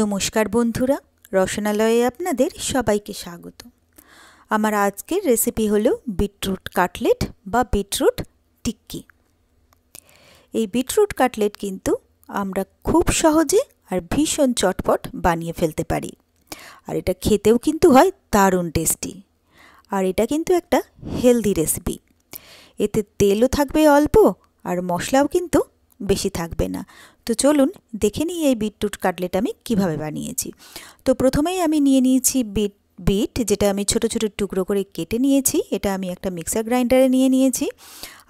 নমস্কার বন্ধুরা, রসনালয়ে আপনাদের সবাইকে স্বাগত। আমার আজকের রেসিপি হলো বিটরুট কাটলেট বা বিটরুট টিক্কি। এই বিটরুট কাটলেট কিন্তু আমরা খুব সহজে আর ভীষণ চটপট বানিয়ে ফেলতে পারি, আর এটা খেতেও কিন্তু হয় দারুণ টেস্টি। আর এটা কিন্তু একটা হেলদি রেসিপি। এতে তেলও থাকবে অল্প আর মশলাও কিন্তু বেশি থাকবে না। তো চলুন দেখে নিই এই বিটরুট কাটলেট আমি কিভাবে বানিয়েছি। তো প্রথমেই আমি নিয়ে নিয়েছি বিট, যেটা আমি ছোট ছোট টুকরো করে কেটে নিয়েছি। এটা আমি একটা মিক্সার গ্রাইন্ডারে নিয়ে নিয়েছি,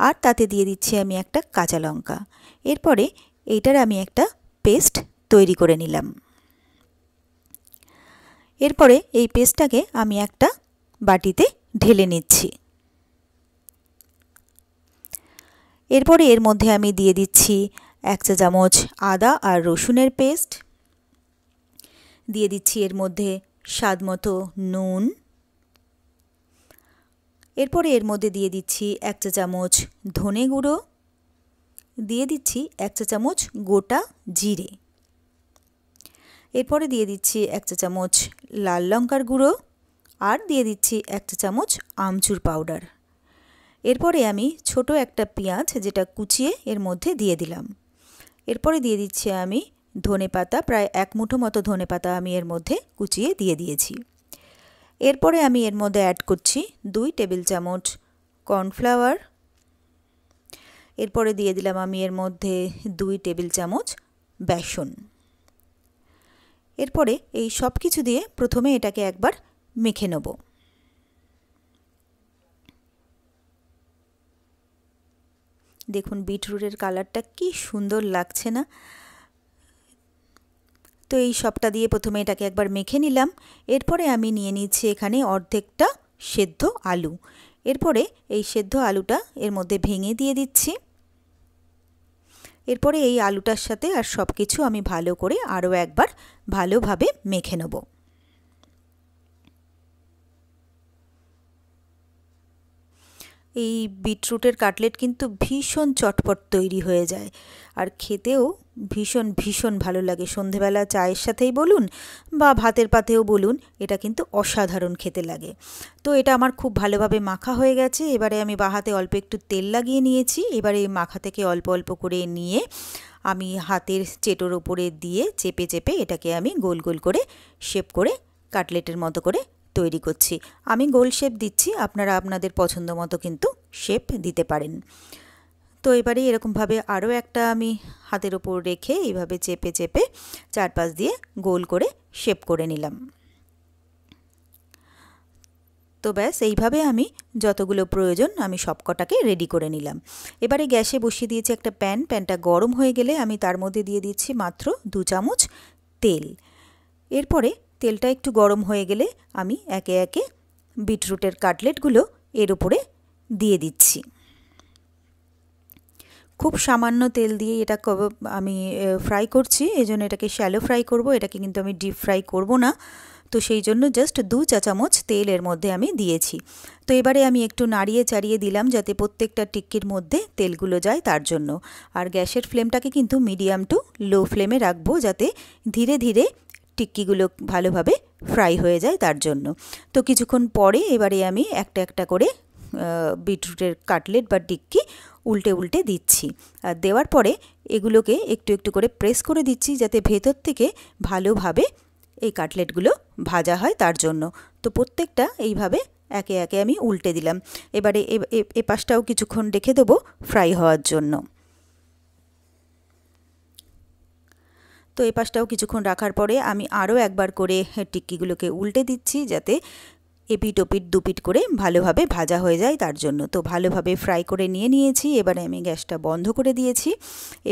আর তাতে দিয়ে দিচ্ছি আমি একটা কাঁচা লঙ্কা। এরপরে এইটার আমি একটা পেস্ট তৈরি করে নিলাম। এরপরে এই পেস্টটাকে আমি একটা বাটিতে ঢেলে নিচ্ছি। এরপরে এর মধ্যে আমি দিয়ে দিচ্ছি 1 চা চামচ আদা আর রসুনের পেস্ট, দিয়ে দিচ্ছি এর মধ্যে স্বাদমতো নুন। এরপরে এর মধ্যে দিয়ে দিচ্ছি 1 চা চামচ ধনে গুঁড়ো, দিয়ে দিচ্ছি 1 চা চামচ গোটা জিরে। এরপরে দিয়ে দিচ্ছি 1 চা চামচ লাল লঙ্কার গুঁড়ো, আর দিয়ে দিচ্ছি 1 চা চামচ আমচুর পাউডার। এরপরে আমি ছোট একটা পেঁয়াজ যেটা কুচিয়ে এর মধ্যে দিয়ে দিলাম। এরপরে দিয়ে দিচ্ছি আমি ধনেপাতা, প্রায় 1 মুঠো মতো ধনেপাতা আমি এর মধ্যে কুচিয়ে দিয়ে দিয়েছি। এরপরে আমি এর মধ্যে অ্যাড করছি 2 টেবিল চামচ কর্নফ্লাওয়ার। এরপরে দিয়ে দিলাম আমি এর মধ্যে 2 টেবিল চামচ বেসন। এরপরে এই সব কিছু দিয়ে প্রথমে এটাকে একবার মেখে নেব। দেখুন বিটরুটের কালারটা কি সুন্দর লাগছে না? তো এই সবটা দিয়ে প্রথমে এটাকে একবার মেখে নিলাম। এরপরে আমি নিয়ে নিচ্ছি এখানে অর্ধেকটা সেদ্ধ আলু। এরপরে এই সেদ্ধ আলুটা এর মধ্যে ভেঙে দিয়ে দিচ্ছি। এরপরে এই আলুটার সাথে আর সব কিছু আমি ভালো করে আরও একবার ভালোভাবে মেখে নেব। এই বিটরুটের কাটলেট কিন্তু ভীষণ চটপট তৈরি হয়ে যায়, আর খেতেও ভীষণ ভীষণ ভালো লাগে। সন্ধেবেলা চায়ের সাথেই বলুন বা ভাতের পাতেও বলুন, এটা কিন্তু অসাধারণ খেতে লাগে। তো এটা আমার খুব ভালোভাবে মাখা হয়ে গেছে। এবারে আমি বাঁ হাতে অল্প একটু তেল লাগিয়ে নিয়েছি। এবারে এই মাখা থেকে অল্প অল্প করে নিয়ে আমি হাতের চেটোর ওপরে দিয়ে চেপে চেপে এটাকে আমি গোল গোল করে শেপ করে কাটলেটের মতো করে তৈরি করছি। আমি গোল শেপ দিচ্ছি, আপনারা আপনাদের পছন্দ মতো কিন্তু শেপ দিতে পারেন। তো এবারে এরকমভাবে আরও একটা আমি হাতের ওপর রেখে এইভাবে চেপে চেপে চারপাশ দিয়ে গোল করে শেপ করে নিলাম। তো ব্যাস এইভাবে আমি যতগুলো প্রয়োজন আমি সবকটাকে রেডি করে নিলাম। এবারে গ্যাসে বসিয়ে দিয়েছি একটা প্যানটা গরম হয়ে গেলে আমি তার মধ্যে দিয়ে দিচ্ছি মাত্র 2 চামচ তেল। এরপরে তেলটা একটু গরম হয়ে গেলে আমি একে একে বিটরুটের কাটলেটগুলো এর উপরে দিয়ে দিচ্ছি। খুব সামান্য তেল দিয়ে এটা আমি ফ্রাই করছি, এই জন্য এটাকে শ্যালো ফ্রাই করব। এটাকে কিন্তু আমি ডিপ ফ্রাই করব না। তো সেই জন্য জাস্ট 2 চা চামচ তেল এর মধ্যে আমি দিয়েছি। তো এবারে আমি একটু নাড়িয়ে চাড়িয়ে দিলাম যাতে প্রত্যেকটা টিক্কির মধ্যে তেলগুলো যায় তার জন্য। আর গ্যাসের ফ্লেমটাকে কিন্তু মিডিয়াম টু লো ফ্লেমে রাখবো, যাতে ধীরে ধীরে টিক্কিগুলো ভালোভাবে ফ্রাই হয়ে যায় তার জন্য। তো কিছুক্ষণ পরে এবারে আমি একটা একটা করে বিটরুটের কাটলেট বা টিক্কি উল্টে উল্টে দিচ্ছি। আর দেওয়ার পরে এগুলোকে একটু একটু করে প্রেস করে দিচ্ছি, যাতে ভেতর থেকে ভালোভাবে এই কাটলেটগুলো ভাজা হয় তার জন্য। তো প্রত্যেকটা এইভাবে একে একে আমি উল্টে দিলাম। এবারে এ পাশটাও কিছুক্ষণ রেখে দেবো ফ্রাই হওয়ার জন্য। তো এই পাশটাও কিছুক্ষণ রাখার পরে আমি আরও একবার করে টিক্কিগুলোকে উল্টে দিচ্ছি, যাতে এপিট ওপিট দুপিট করে ভালোভাবে ভাজা হয়ে যায় তার জন্য। তো ভালোভাবে ফ্রাই করে নিয়েছি। এবারে আমি গ্যাসটা বন্ধ করে দিয়েছি।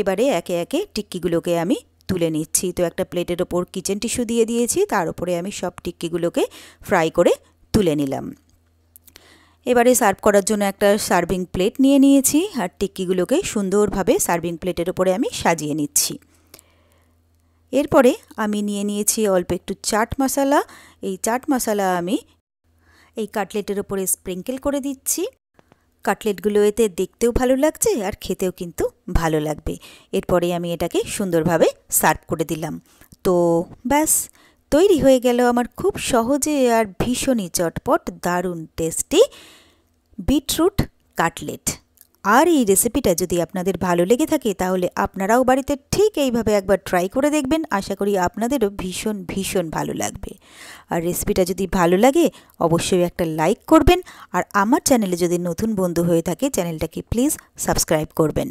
এবারে একে একে টিক্কিগুলোকে আমি তুলে নিচ্ছি। তো একটা প্লেটের ওপর কিচেন টিস্যু দিয়ে দিয়েছি, তার উপরে আমি সব টিক্কিগুলোকে ফ্রাই করে তুলে নিলাম। এবারে সার্ভ করার জন্য একটা সার্ভিং প্লেট নিয়ে নিয়েছি, আর টিক্কিগুলোকে সুন্দরভাবে সার্ভিং প্লেটের ওপরে আমি সাজিয়ে নিচ্ছি। এরপরে আমি নিয়ে নিয়েছি অল্প একটু চাট মশলা। এই চাট মশলা আমি এই কাটলেটের ওপরে স্প্রিঙ্কেল করে দিচ্ছি। কাটলেটগুলো এতে দেখতেও ভালো লাগছে আর খেতেও কিন্তু ভালো লাগবে। এরপরে আমি এটাকে সুন্দরভাবে সার্ভ করে দিলাম। তো ব্যাস তৈরি হয়ে গেল আমার খুব সহজে আর ভীষণই চটপট দারুণ টেস্টি বিটরুট কাটলেট। আর এই রেসিপিটা যদি আপনাদের ভালো লেগে থাকে তাহলে আপনারাও বাড়িতে ঠিক এইভাবে একবার ট্রাই করে দেখবেন। আশা করি আপনাদেরও ভীষণ ভীষণ ভালো লাগবে। আর রেসিপিটা যদি ভালো লাগে অবশ্যই একটা লাইক করবেন। আর আমার চ্যানেলে যদি নতুন বন্ধু হয়ে থাকে চ্যানেলটাকে প্লিজ সাবস্ক্রাইব করবেন।